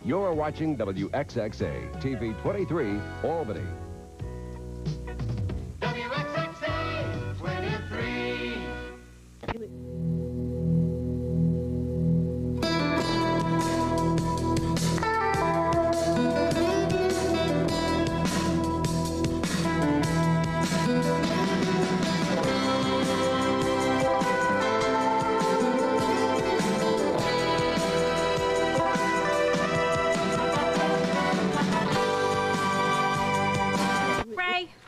You're watching WXXA, TV 23, Albany. WXXA 23.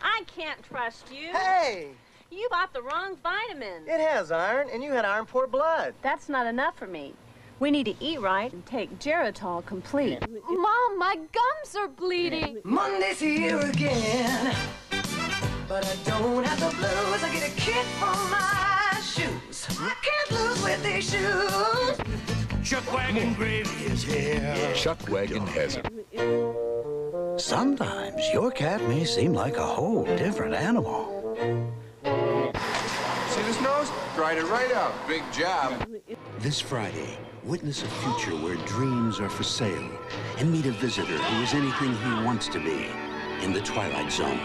I can't trust you. Hey! You bought the wrong vitamin. It has iron, and you had iron-poor blood. That's not enough for me. We need to eat right and take Geritol complete. Mom, my gums are bleeding. Monday's here again, but I don't have the blues. I get a kick from my shoes. I can't lose with these shoes. Chuck Wagon Gravy is here. Chuck Wagon has it. Sometimes your cat may seem like a whole different animal. See this nose? Dried it right out. Big job. This Friday, witness a future where dreams are for sale and meet a visitor who is anything he wants to be in the Twilight Zone.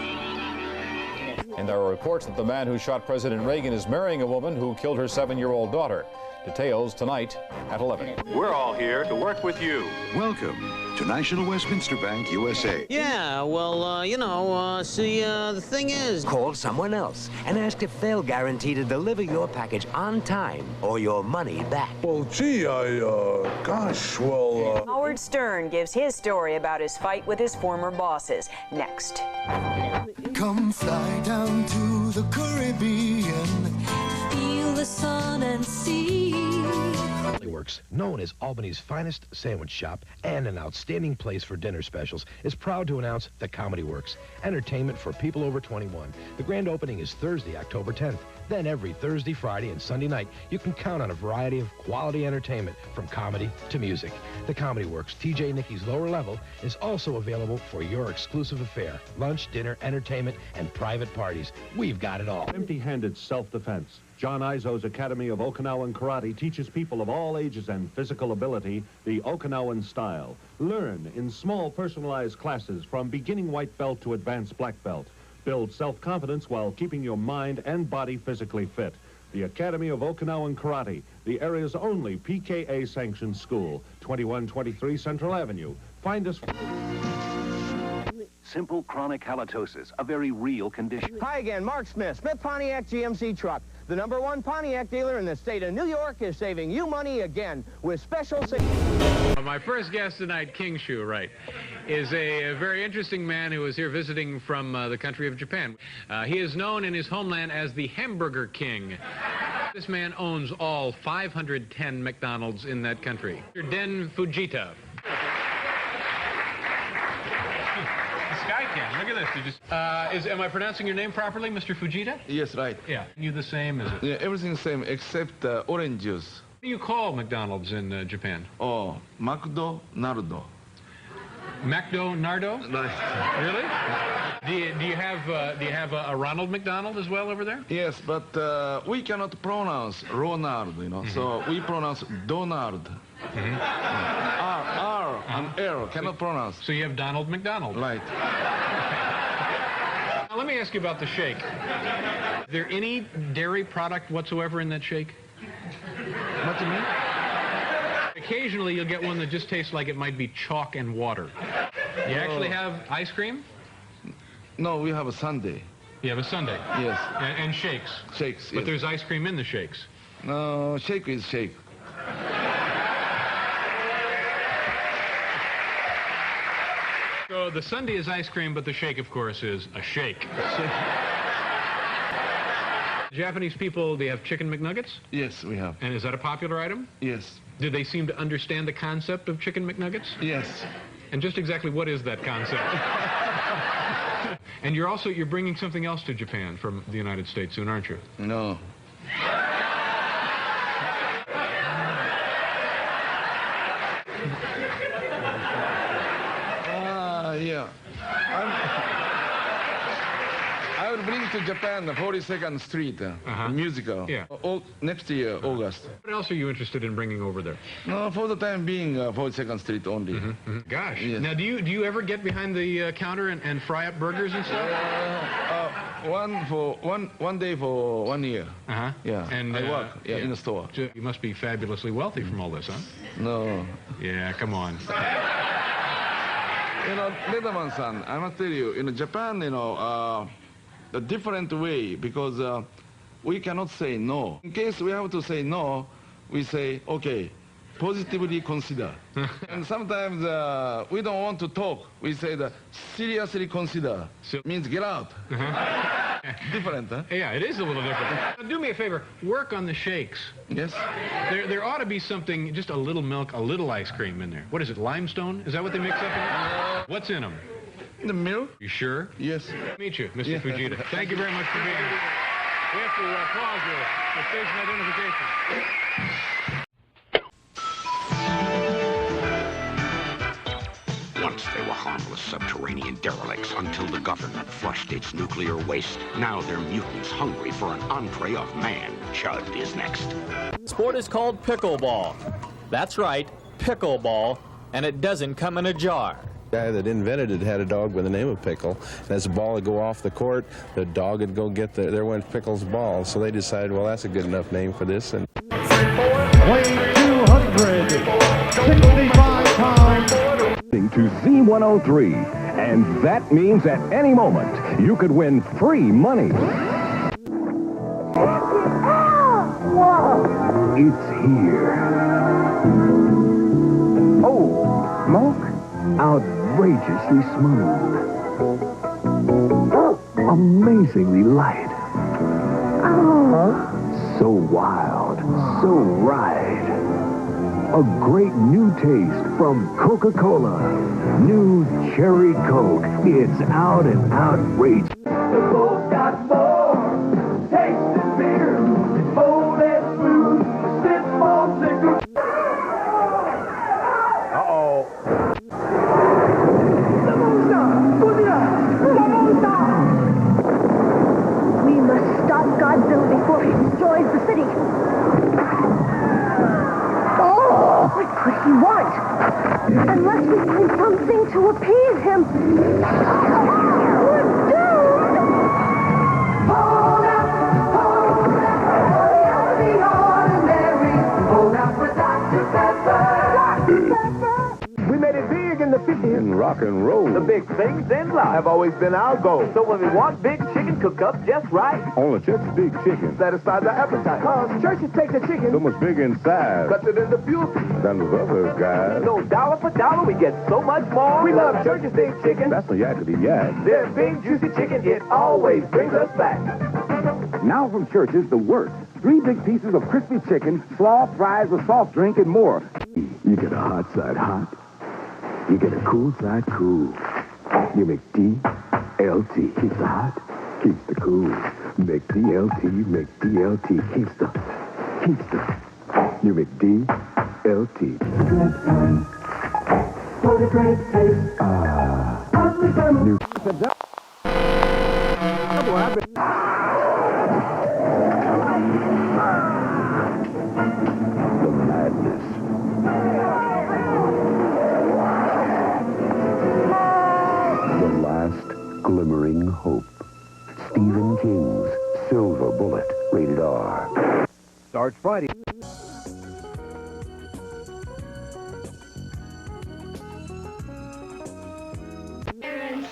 And there are reports that the man who shot President Reagan is marrying a woman who killed her 7-year-old daughter. Details tonight at 11. We're all here to work with you. Welcome to National Westminster Bank, USA. Yeah, well, the thing is... Call someone else and ask if they'll guarantee to deliver your package on time or your money back. Well, gee, Howard Stern gives his story about his fight with his former bosses. Next. Come fly down to the Caribbean. Feel the sun and sea. Works, known as Albany's finest sandwich shop and an outstanding place for dinner specials, is proud to announce the Comedy Works, entertainment for people over 21. The grand opening is Thursday, October 10th. Then every Thursday, Friday, and Sunday night, you can count on a variety of quality entertainment from comedy to music. The Comedy Works, TJ Nickey's lower level, is also available for your exclusive affair. Lunch, dinner, entertainment, and private parties. We've got it all. Empty-handed self-defense. John Izo's Academy of Okinawan Karate teaches people of all ages and physical ability the Okinawan style. Learn in small personalized classes from beginning white belt to advanced black belt. Build self-confidence while keeping your mind and body physically fit. The Academy of Okinawan Karate, the area's only PKA-sanctioned school, 2123 Central Avenue. Find us... Simple chronic halitosis, a very real condition. Hi again, Mark Smith, Smith Pontiac GMC Truck. The #1 Pontiac dealer in the state of New York is saving you money again with special... My first guest tonight, King Shu, right, is a very interesting man who is here visiting from the country of Japan. He is known in his homeland as the Hamburger King. This man owns all 510 McDonald's in that country. Den Fujita. Skycan, look at this. Am I pronouncing your name properly, Mr. Fujita? Yes, right. Yeah. You the same, is it? Yeah, everything's the same except orange juice. What do you call McDonald's in Japan? Oh, McDonaldo. McDonaldo? Right. Really? Do you have a Ronald McDonald as well over there? Yes, but we cannot pronounce Ronald, you know, so we pronounce Donald. R and L cannot pronounce. So you have Donald McDonald. Right. Now let me ask you about the shake. Is there any dairy product whatsoever in that shake? What do you mean? Occasionally you'll get one that just tastes like it might be chalk and water. You actually have ice cream? No, we have a sundae. You have a sundae? Yes. And shakes? Shakes, But yes. there's ice cream in the shakes? No, shake is shake. So the sundae is ice cream, but the shake, of course, is a shake. Japanese people, they have chicken McNuggets? Yes, we have. And is that a popular item? Yes. Do they seem to understand the concept of chicken McNuggets? Yes. And just exactly what is that concept? And you're bringing something else to Japan from the United States soon, aren't you? No. Yeah. I will bring to Japan, the 42nd Street musical. Yeah. Next year, August. What else are you interested in bringing over there? No, for the time being, 42nd Street only. Gosh. Yes. Now, do you ever get behind the counter and fry up burgers and stuff? One day for 1 year. Yeah. And I work in the store. You must be fabulously wealthy from all this, huh? No. Yeah, come on. You know, Letterman-san, I must tell you, in Japan, you know, a different way, because we cannot say no. In case we have to say no, we say, okay, positively consider. And sometimes we don't want to talk. We say that seriously consider. So means get out. Different, huh? Yeah, it is a little different. Do me a favor, work on the shakes. Yes. There ought to be something, just a little milk, a little ice cream in there. What is it, limestone? Is that what they mix up in it? What's in them? The milk. You sure? Yes. Meet you, Mr. Fujita. Thank you very much for being here. We have to pause the station identification. Once they were harmless subterranean derelicts until the government flushed its nuclear waste. Now they're mutants hungry for an entree of man. Chud is next. Sport is called pickleball. That's right, pickleball, and it doesn't come in a jar. The guy that invented it had a dog by the name of Pickle. And as the ball would go off the court, the dog would go get there went Pickle's ball. So they decided, well, that's a good enough name for this. And weighing 265 pounds. To Z103, and that means at any moment you could win free money. It's here. Oh, smoke? Outrageously smooth. Amazingly light. So wild, so right. A great new taste from Coca-Cola. New Cherry Coke. It's out and outrageous. The Coke got more taste than beer. It's bold and smooth. Sip more liquor. Uh-oh. We must stop Godzilla before he destroys the city. What could he want? Unless we find something to appease him. We're doomed! Hold out the ordinary. Hold out for Dr. Pepper. We made it big in the 50s. In rock and roll. The big things in life have always been our goal. So when we want big chicken cooked up just right, Only just big chicken. satisfies our appetite. Cause churches take the chicken, So much bigger inside cut it into few. than those other guys. So dollar for dollar, we get so much more. We love church's big chicken. That's a yakety yak. Their big juicy chicken, it always brings us back. Now from Church's, the works. 3 big pieces of crispy chicken, slaw, fries, a soft drink, and more. You get a hot side hot. You get a cool side cool. You make DLT. Keeps the hot, keeps the cool. Make DLT, keeps the. You make DLT. For the great taste. New. The madness. The last glimmering hope. Stephen King's Silver Bullet, rated R. Starts Friday.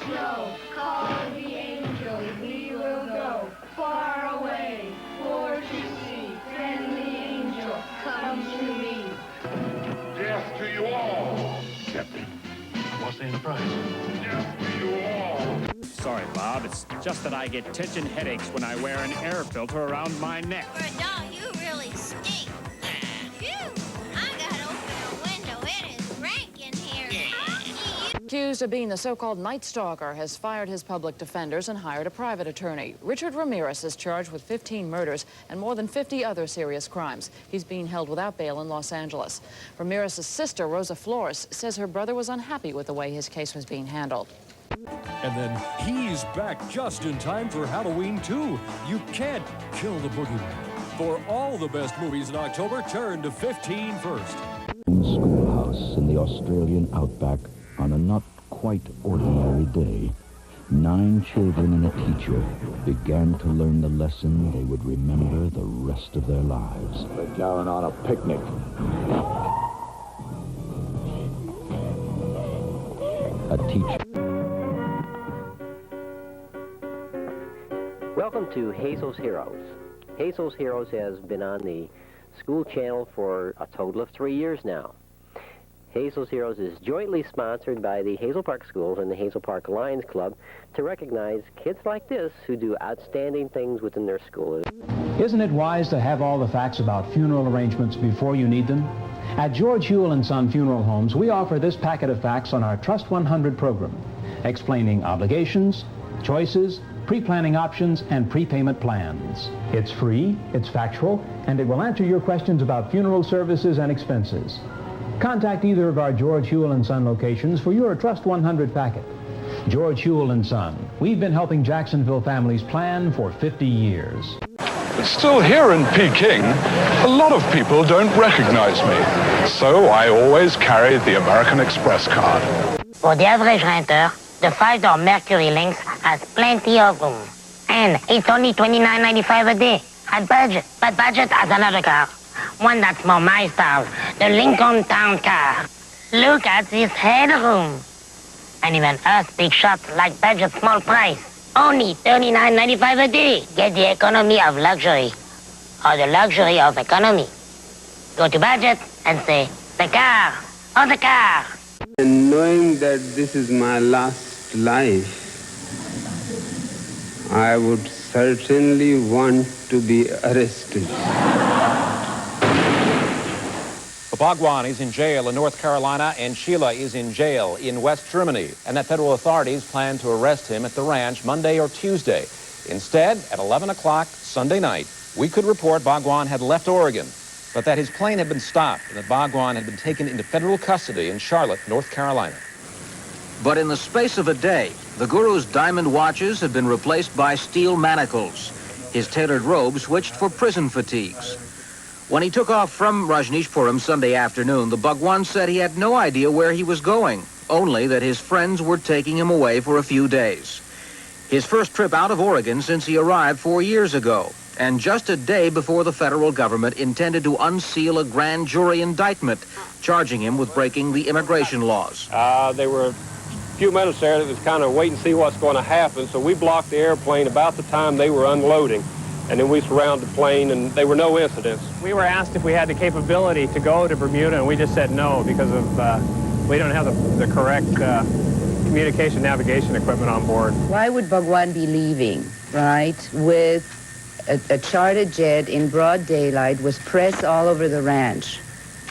Snow, call the angels, we will go far away for to see. Send the angel, come to me. Death to you all. Captain, what's the price? Death to you all. Sorry, Bob. It's just that I get tension headaches when I wear an air filter around my neck. For a dog, you really stink. Phew! I gotta open a window. It is rank in here. Accused of being the so-called Night Stalker, has fired his public defenders and hired a private attorney. Richard Ramirez is charged with 15 murders and more than 50 other serious crimes. He's being held without bail in Los Angeles. Ramirez's sister, Rosa Flores, says her brother was unhappy with the way his case was being handled. And then he's back just in time for Halloween 2. You can't kill the boogeyman. For all the best movies in October, turn to 15 first. Schoolhouse in the Australian outback on a not quite ordinary day. 9 children and a teacher began to learn the lesson they would remember the rest of their lives. They're going on a picnic. A teacher. Welcome to Hazel's Heroes. Hazel's Heroes has been on the school channel for a total of 3 years now. Hazel's Heroes is jointly sponsored by the Hazel Park Schools and the Hazel Park Lions Club to recognize kids like this who do outstanding things within their school. Isn't it wise to have all the facts about funeral arrangements before you need them? At George Huell & Son Funeral Homes, we offer this packet of facts on our Trust 100 program, explaining obligations, choices, pre-planning options, and prepayment plans. It's free, it's factual, and it will answer your questions about funeral services and expenses. Contact either of our George Huell & Son locations for your Trust 100 packet. George Huell & Son. We've been helping Jacksonville families plan for 50 years. Still here in Peking, a lot of people don't recognize me. So I always carry the American Express card. For the average renter, the 5-door Mercury Lynx has plenty of room. And it's only $29.95 a day. At budget. But budget has another car. One that's more my style. The Lincoln Town car. Look at this headroom. And even us big shots like budget small price. Only $39.95 a day. Get the economy of luxury. Or the luxury of economy. Go to budget and say, the car. Oh, the car. And knowing that this is my last life, I would certainly want to be arrested. The Bhagwan is in jail in North Carolina, and Sheila is in jail in West Germany, and that federal authorities plan to arrest him at the ranch Monday or Tuesday. Instead, at 11 o'clock Sunday night, we could report Bhagwan had left Oregon, but that his plane had been stopped and that Bhagwan had been taken into federal custody in Charlotte, North Carolina. But in the space of a day, the Guru's diamond watches had been replaced by steel manacles. His tailored robe switched for prison fatigues. When he took off from Rajneeshpuram Sunday afternoon, the Bhagwan said he had no idea where he was going, only that his friends were taking him away for a few days. His first trip out of Oregon since he arrived 4 years ago, and just a day before the federal government intended to unseal a grand jury indictment, charging him with breaking the immigration laws. There were a few minutes there that was kind of wait and see what's going to happen, so we blocked the airplane about the time they were unloading. And then we surrounded the plane, and there were no incidents. We were asked if we had the capability to go to Bermuda, and we just said no because of we don't have the correct communication navigation equipment on board. Why would Bhagwan be leaving, right, with a chartered jet in broad daylight with press all over the ranch?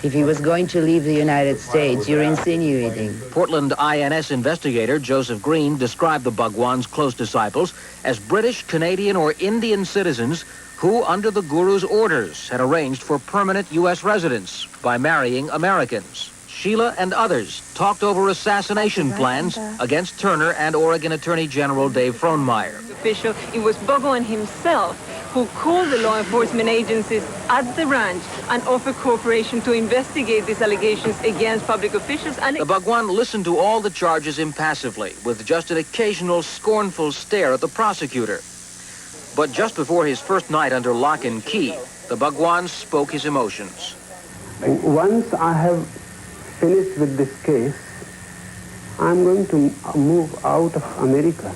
If he was going to leave the United States, you're insinuating. Portland INS investigator Joseph Green described the Bhagwan's close disciples as British, Canadian, or Indian citizens who, under the Guru's orders, had arranged for permanent U.S. residence by marrying Americans. Sheila and others talked over assassination plans against Turner and Oregon Attorney General Dave Frohnmeyer. Official, it was Bhagwan himself who called the law enforcement agencies at the ranch and offered cooperation to investigate these allegations against public officials. And the Bhagwan listened to all the charges impassively, with just an occasional scornful stare at the prosecutor. But just before his first night under lock and key, the Bhagwan spoke his emotions. Once I have finished with this case, I'm going to move out of America.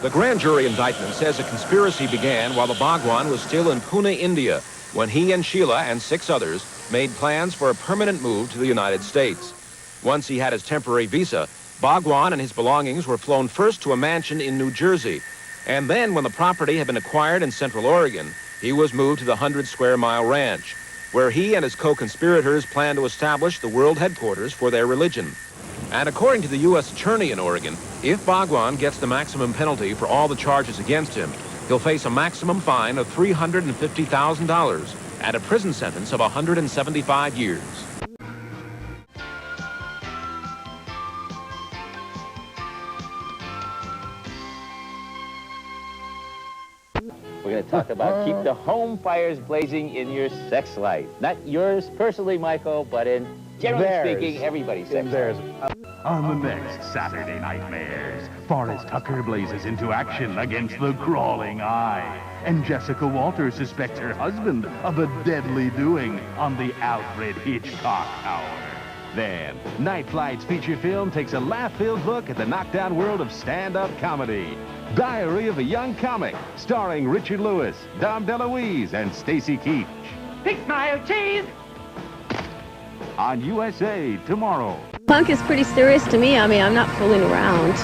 The grand jury indictment says a conspiracy began while the Bhagwan was still in Pune, India, when he and Sheila and 6 others made plans for a permanent move to the United States. Once he had his temporary visa, Bhagwan and his belongings were flown first to a mansion in New Jersey, and then when the property had been acquired in Central Oregon, he was moved to the 100-square-mile ranch, where he and his co-conspirators planned to establish the world headquarters for their religion. And according to the U.S. Attorney in Oregon, if Bhagwan gets the maximum penalty for all the charges against him, he'll face a maximum fine of $350,000 and a prison sentence of 175 years. We're going to talk about keep the home fires blazing in your sex life. Not yours personally, Michael, but in, generally speaking, everybody's sex life. On the next Saturday Nightmares, Forrest Tucker blazes into action against the Crawling Eye, and Jessica Walter suspects her husband of a deadly doing on the Alfred Hitchcock Hour. Then, Night Flight's feature film takes a laugh-filled look at the knockdown world of stand-up comedy. Diary of a Young Comic, starring Richard Lewis, Dom DeLuise, and Stacy Keach. Big smile, cheese! On USA tomorrow. Punk is pretty serious to me. I mean, I'm not fooling around.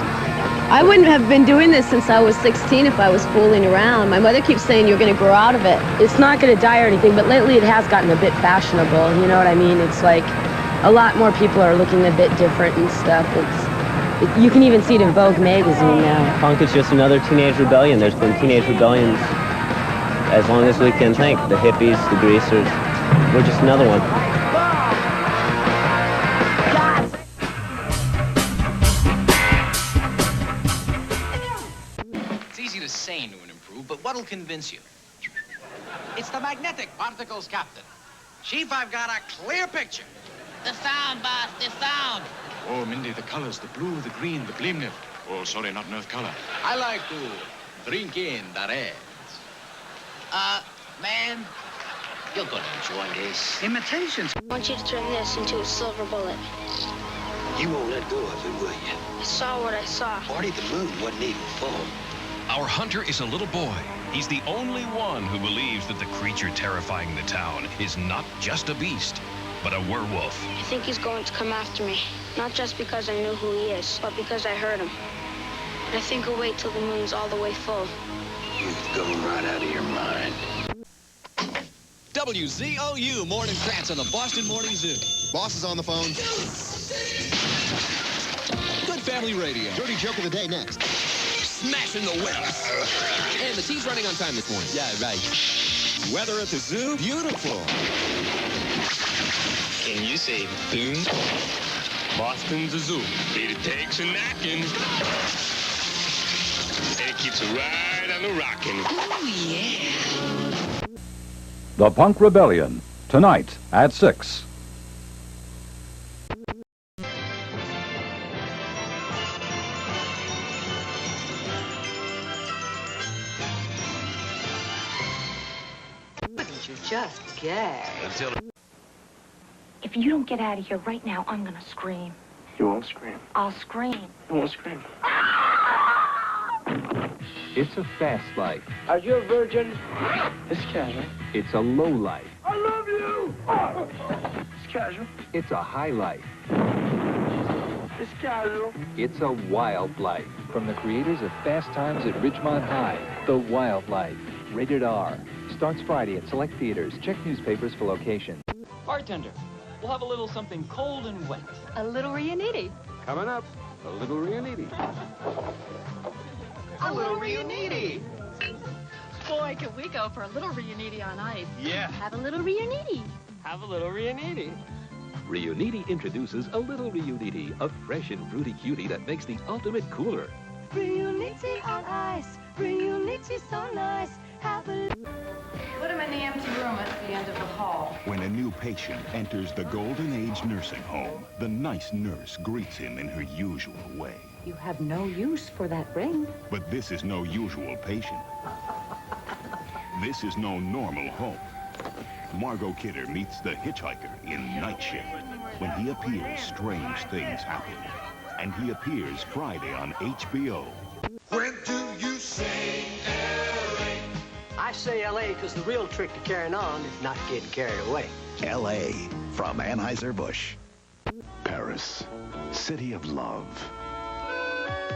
I wouldn't have been doing this since I was 16 if I was fooling around. My mother keeps saying you're going to grow out of it. It's not going to die or anything, but lately it has gotten a bit fashionable. You know what I mean? It's like a lot more people are looking a bit different and stuff. You can even see it in Vogue magazine now. Punk is just another teenage rebellion. There's been teenage rebellions as long as we can think. The hippies, the greasers, we're just another one. It's easy to say new and improved, but what'll convince you? It's the magnetic particles, Captain. Chief, I've got a clear picture. The sound, boss, the sound. Oh, Mindy, the colors, the blue, the green, the blimnip. Oh, sorry, not enough color. I like to drink in the reds. Man, you're gonna enjoy this. Imitations. I want you to turn this into a silver bullet. You won't let go of it, will you? I saw what I saw. Marty, the moon wasn't even full. Our hunter is a little boy. He's the only one who believes that the creature terrifying the town is not just a beast, but a werewolf. I think he's going to come after me. Not just because I knew who he is, but because I heard him. But I think he'll wait till the moon's all the way full. You've gone right out of your mind. WZOU Morning Krantz on the Boston Morning Zoo. Boss is on the phone. Good family radio. Dirty joke of the day next. Smashing the whips. And the team's running on time this morning. Yeah, right. Weather at the zoo? Beautiful. Can you say boom? Boston's a zoo. It takes a knocking. And it keeps right on the rocking. Oh, yeah. The Punk Rebellion, tonight at 6. You're just gay. Until... If you don't get out of here right now, I'm gonna scream. You won't scream. I'll scream. You won't scream. It's a fast life. Are you a virgin? It's casual. It's a low life. I love you! It's casual. It's a high life. It's casual. It's a wild life. From the creators of Fast Times at Ridgemont High, The Wild Life, rated R. Starts Friday at select theaters. Check newspapers for location. Bartender, we'll have a little something cold and wet. A little Riuniti. Coming up, a little Riuniti. A little Riuniti. Boy, can we go for a little Riuniti on ice. Yeah. Have a little Riuniti. Have a little Riuniti. Riuniti introduces a little Riuniti, a fresh and fruity cutie that makes the ultimate cooler. Riuniti on ice. Riuniti so nice. Have a... Put him in the empty room at the end of the hall. When a new patient enters the Golden Age nursing home, the nice nurse greets him in her usual way. You have no use for that ring. But this is no usual patient. This is no normal home. Margot Kidder meets the hitchhiker in Night Shift. When he appears, strange things happen. And he appears Friday on HBO. When do you say L.A.? I say L.A. because the real trick to carrying on is not getting carried away. L.A. from Anheuser-Busch. Paris, city of love.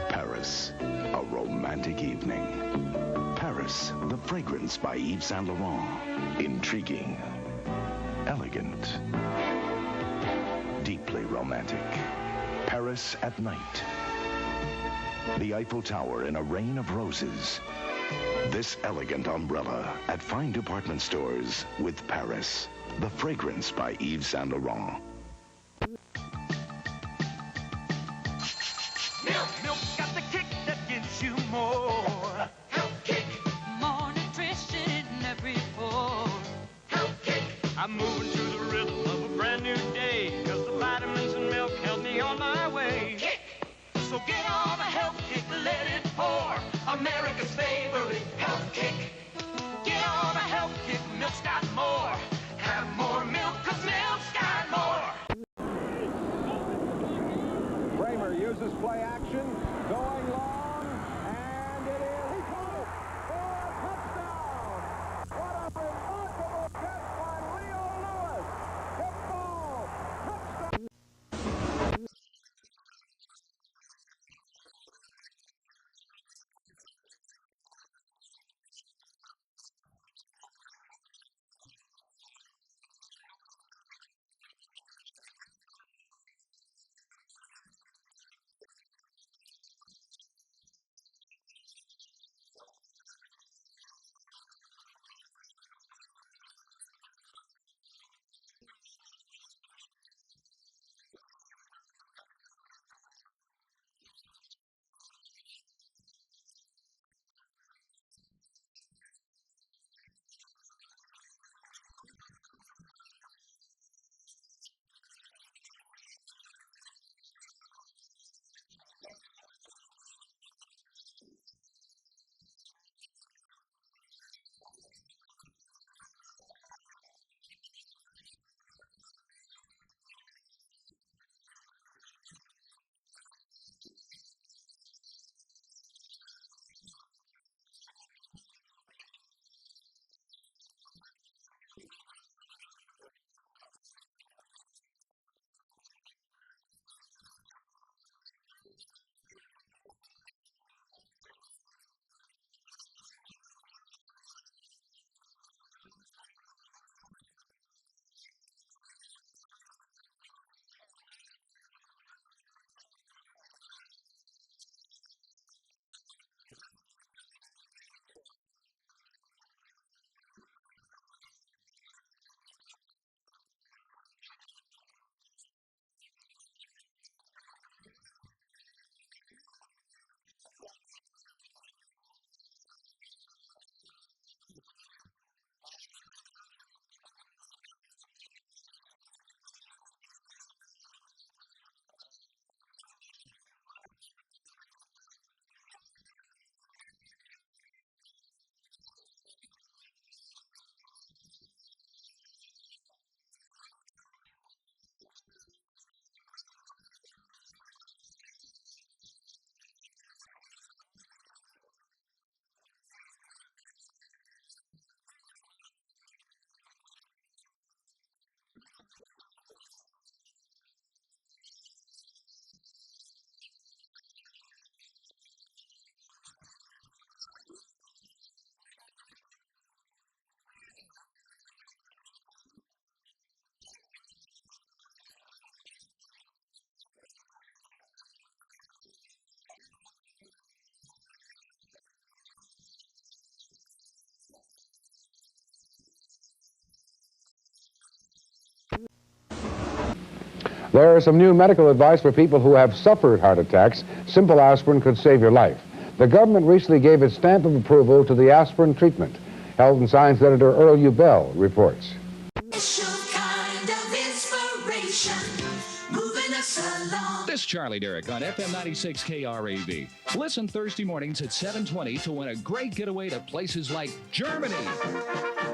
Paris, a romantic evening. Paris, the fragrance by Yves Saint Laurent. Intriguing, elegant, deeply romantic. Paris at night. The Eiffel Tower in a rain of roses. This elegant umbrella at fine department stores with Paris, the fragrance by Yves Saint Laurent. Milk's got the kick that gives you more. Health kick. More nutrition. This is play action, going long, and it is. He caught it for a touchdown. What a remarkable catch by Leo Lewis. Hit ball, touchdown. There is some new medical advice for people who have suffered heart attacks. Simple aspirin could save your life. The government recently gave its stamp of approval to the aspirin treatment. Health and Science editor Earl Ubell reports. This is Charlie Derrick on FM 96 KRAV. Listen Thursday mornings at 7:20 to win a great getaway to places like Germany,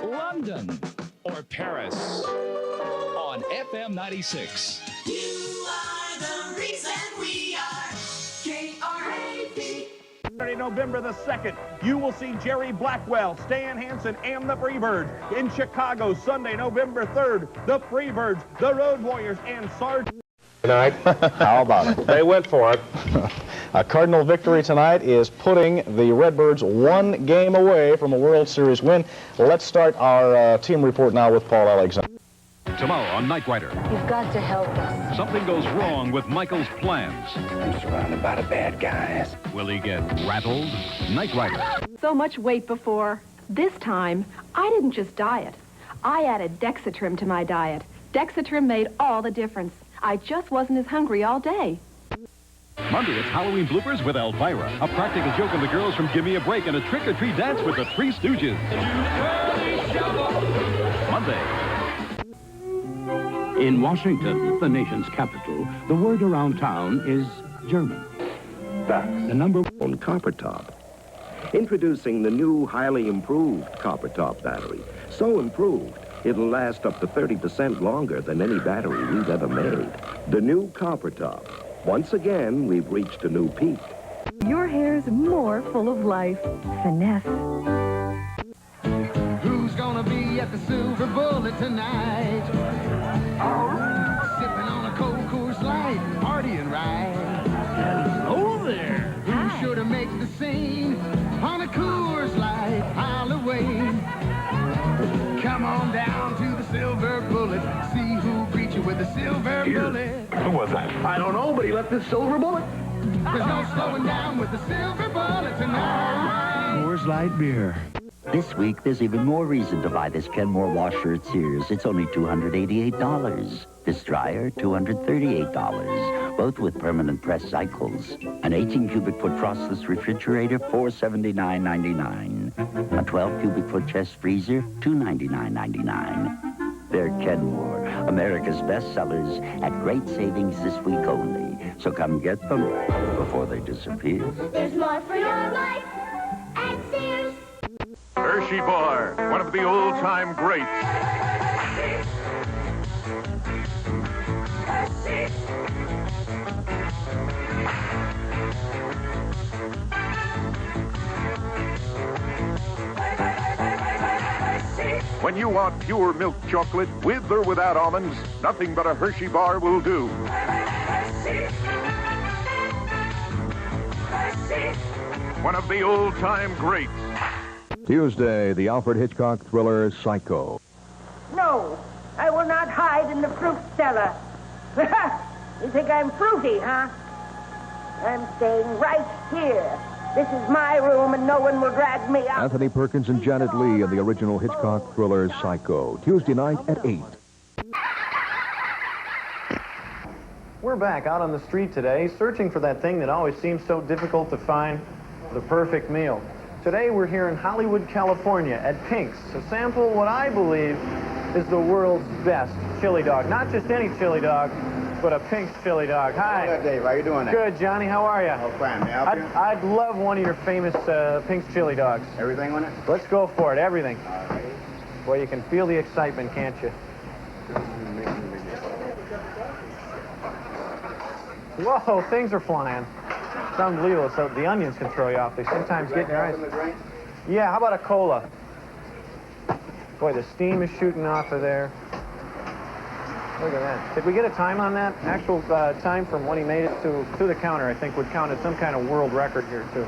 London, or Paris on FM 96. You are the reason we are KRAV. Saturday, November the 2nd, you will see Jerry Blackwell, Stan Hansen, and the Freebirds. In Chicago, Sunday, November 3rd, the Freebirds, the Road Warriors, and Sarge. Tonight. How about it? They went for it. A Cardinal victory tonight is putting the Redbirds one game away from a World Series win. Let's start our team report now with Paul Alexander. Tomorrow on Knight Rider. You've got to help us. Something goes wrong with Michael's plans. I'm surrounded by the bad guys. Will he get rattled? Knight Rider. So much weight before. This time, I didn't just diet. I added Dexatrim to my diet. Dexatrim made all the difference. I just wasn't as hungry all day. Monday, it's Halloween bloopers with Elvira. A practical joke on the girls from Gimme a Break and a trick-or-treat dance with the Three Stooges. Monday. In Washington, the nation's capital, the word around town is German. That's the number one copper top. Introducing the new, highly improved copper top battery. So improved, it'll last up to 30% longer than any battery we've ever made. The new copper top. Once again, we've reached a new peak. Your hair's more full of life. Finesse. Who's gonna be at the Silver Bullet tonight? Sipping on a cold Coors Light, partying right. Hello there. Who's sure to make the scene on a Coors Light Halloween? Come on down to the Silver Bullet. See who greets you with the Silver Bullet. Who was that? I don't know, but he left this Silver Bullet. There's no slowing down with the Silver Bullet tonight. Coors Light beer. This week, there's even more reason to buy this Kenmore washer at Sears. It's only $288. This dryer, $238, both with permanent press cycles. An 18 cubic foot frostless refrigerator, $479.99. A 12 cubic foot chest freezer, $299.99. They're Kenmore, America's best sellers at great savings this week only. So come get them before they disappear. There's more for your life at Sears. Hershey Bar, one of the old-time greats. When you want pure milk chocolate with or without almonds, nothing but a Hershey Bar will do. One of the old-time greats. Tuesday, the Alfred Hitchcock thriller Psycho. No, I will not hide in the fruit cellar. You think I'm fruity, huh? I'm staying right here. This is my room, and no one will drag me out. Anthony Perkins and Janet Leigh in the original Hitchcock thriller Psycho. Tuesday night at 8. We're back out on the street today, searching for that thing that always seems so difficult to find, the perfect meal. Today we're here in Hollywood, California at Pink's to sample what I believe is the world's best chili dog. Not just any chili dog, but a Pink's chili dog. Hi. Good, Dave. How you doing there? Good, Johnny. How are you? Oh, fine. May I help you? I'd love one of your famous Pink's chili dogs. Everything on it? Let's go for it. Everything. All right. Boy, you can feel the excitement, can't you? Whoa, things are flying. It's unbelievable. So the onions can throw you off. They sometimes get in your eyes. Yeah, how about a cola? Boy, the steam is shooting off of there. Look at that. Did we get a time on that? Actual time from when he made it to the counter, I think, would count as some kind of world record here, too.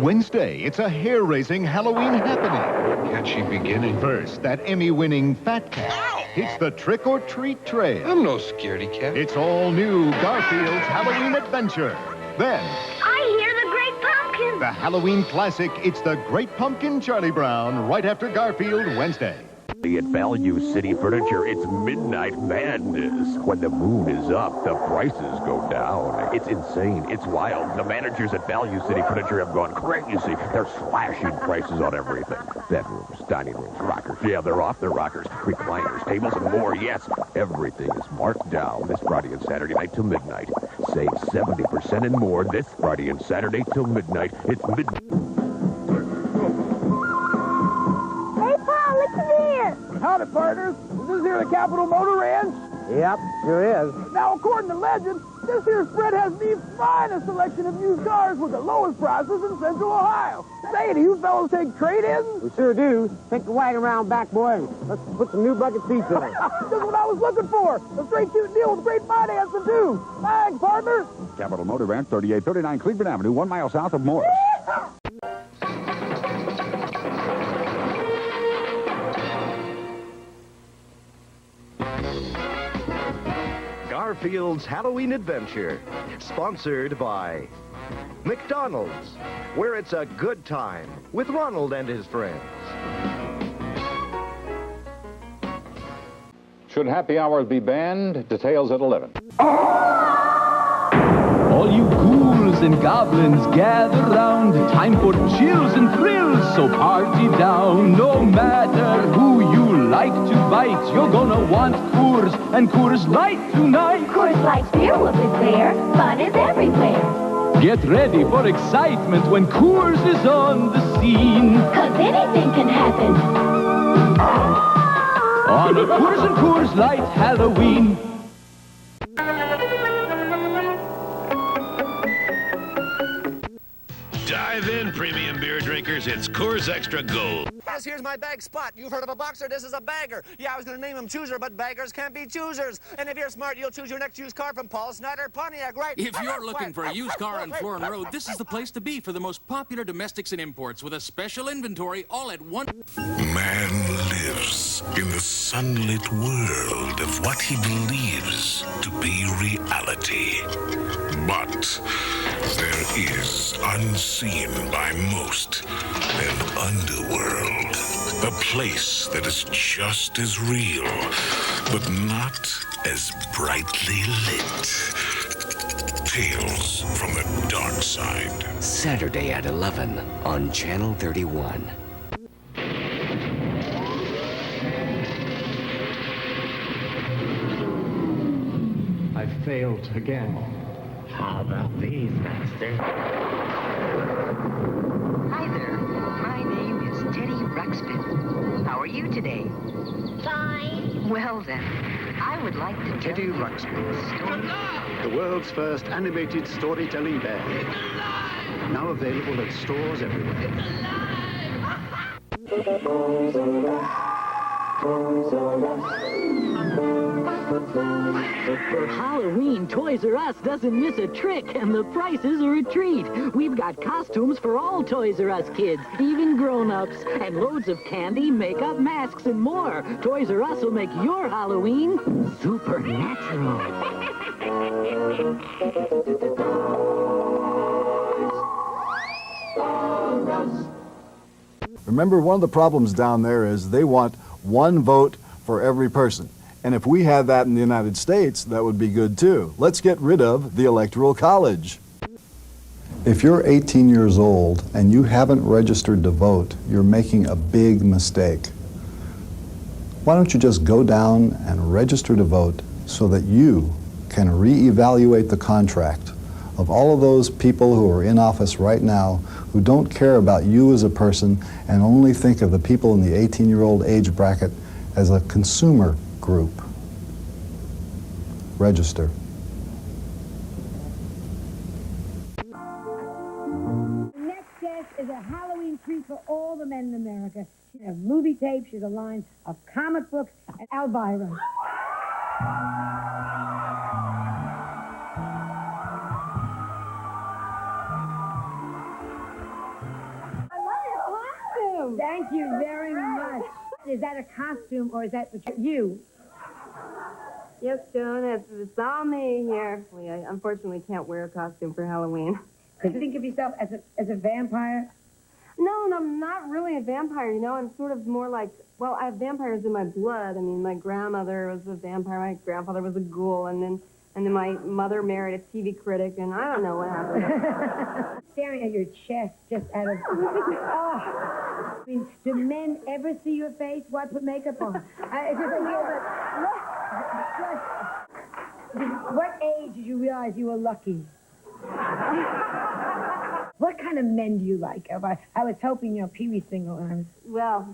Wednesday, it's a hair-raising Halloween happening. Catchy beginning. First, that Emmy-winning Fat Cat. It's the trick-or-treat trail. I'm no scaredy cat. It's all new Garfield's Halloween Adventure. Then, I hear the Great Pumpkin. the Halloween classic, It's the Great Pumpkin Charlie Brown, right after Garfield Wednesday. At Value City Furniture, it's midnight madness. When the moon is up, the prices go down. It's insane. It's wild. The managers at Value City Furniture have gone crazy. They're slashing prices on everything. Bedrooms, dining rooms, rockers. Yeah, they're off their rockers. Recliners, tables, and more. Yes, everything is marked down this Friday and Saturday night till midnight. Save 70% and more this Friday and Saturday till midnight. It's midnight. Howdy, partners. Is this here the Capitol Motor Ranch? Yep, sure is. Now, according to legend, this here spread has the finest selection of used cars with the lowest prices in Central Ohio. Say, do you fellas take trade-ins? We sure do. Take the wagon around back, boy, and let's put some new bucket seats in it. That's what I was looking for. A straight shooting deal with great financing, too. Thanks, partner. Capitol Motor Ranch, 3839 Cleveland Avenue, 1 mile south of Morris. Garfield's Halloween Adventure, sponsored by McDonald's, where it's a good time with Ronald and his friends. Should happy hours be banned? Details at 11. All you ghouls and goblins gather round. Time for chills and thrills, so party down. No matter who you like to bite, you're gonna want Coors and Coors Light tonight. Coors Light beer will be there. Fun is everywhere. Get ready for excitement when Coors is on the scene. 'Cause anything can happen. On a Coors and Coors Light Halloween. premium beer drinkers, it's Coors Extra Gold. Yes, here's my bag Spot. You've heard of a boxer? This is a bagger. Yeah, I was going to name him Chooser, but baggers can't be choosers. And if you're smart, you'll choose your next used car from Paul Snyder Pontiac, right? If you're looking for a used car on Florin Road, this is the place to be for the most popular domestics and imports with a special inventory all at one. Man lives in the sunlit world of what he believes to be reality. But there is, unseen by most, an underworld. A place that is just as real, but not as brightly lit. Tales from the dark side. Saturday at 11 on Channel 31. I failed again. How about these, Master? Hi there. My name is Teddy Ruxpin. How are you today? Fine. Well then, I would like to Teddy Ruxpin, the world's first animated storytelling bear. Now available at stores everywhere. For Halloween, Toys R Us doesn't miss a trick, and the prices are a treat. We've got costumes for all Toys R Us kids, even grown-ups, and loads of candy, makeup, masks, and more. Toys R Us will make your Halloween supernatural. Remember, one of the problems down there is they want one vote for every person. And if we had that in the United States, that would be good too. Let's get rid of the Electoral College. If you're 18 years old and you haven't registered to vote, you're making a big mistake. Why don't you just go down and register to vote so that you can reevaluate the contract of all of those people who are in office right now who don't care about you as a person and only think of the people in the 18-year-old age bracket as a consumer group. Register. The next guest is a Halloween treat for all the men in America. She has movie tapes, she has a line of comic books, and Elvira. Thank you very much. Is that a costume or is that you? Yes, Joan, it's all me here. I unfortunately can't wear a costume for Halloween. Could you think of yourself as a vampire? No, I'm not really a vampire, you know. I'm sort of more like, well, I have vampires in my blood. I mean, my grandmother was a vampire, my grandfather was a ghoul, and then my mother married a TV critic, and I don't know what happened. Staring at your chest just out of... Oh. I mean, do men ever see your face? Why put makeup on? It's just what age did you realize you were lucky? What kind of men do you like? I was hoping, Pee Wee's single. Well,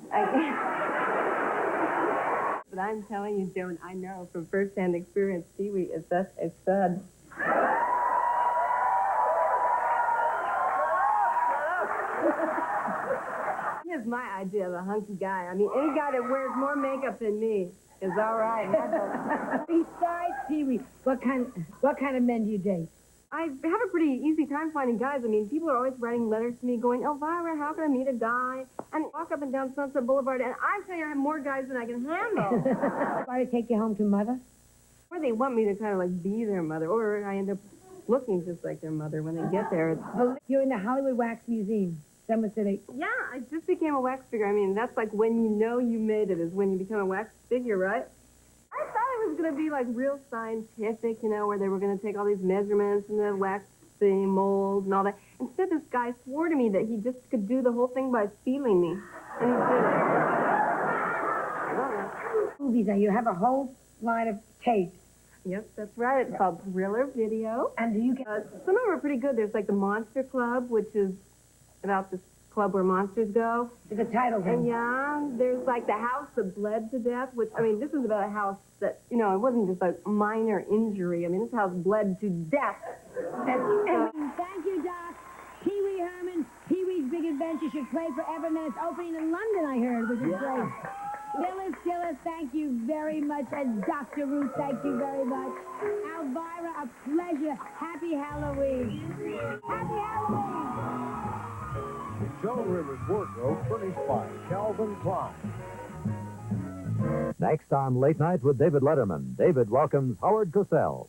but I'm telling you, Joan, I know from first-hand experience, Pee Wee is just a stud. Here's my idea of a hunky guy. I mean, any guy that wears more makeup than me is all right. Besides Pee Wee, what kind of men do you date? I have a pretty easy time finding guys. I mean, people are always writing letters to me going, Elvira, how can I meet a guy? And walk up and down Sunset Boulevard, and I tell you, I have more guys than I can handle. Why to take you home to mother? Or they want me to kind of like be their mother, or I end up looking just like their mother when they get there. You're in the Hollywood Wax Museum. Someone said yeah, I just became a wax figure. I mean, that's like when you know you made it, is when you become a wax figure, right? I thought it was going to be like real scientific, where they were going to take all these measurements and the wax thing, mold and all that. Instead, this guy swore to me that he just could do the whole thing by feeling me. And he did it. Movies, now you have a whole line of tapes. Yep, that's right. It's called Thriller Video. And do you get... some of them are pretty good. There's like the Monster Club, which is about this club where monsters go. It's a title. And yeah, there's like the house that bled to death, which, I mean, this is about a house that, it wasn't just a minor injury. I mean, this house bled to death. Thank you, Doc. Pee Wee Herman, Pee Wee Daddy's Big Adventure should play forever, and then it's opening in London, I heard, which is great. Phyllis, thank you very much. And Dr. Ruth, thank you very much. Elvira, a pleasure. Happy Halloween. Happy Halloween. Joan Rivers' wardrobe furnished by Calvin Klein. Next on Late Night with David Letterman, David welcomes Howard Cosell.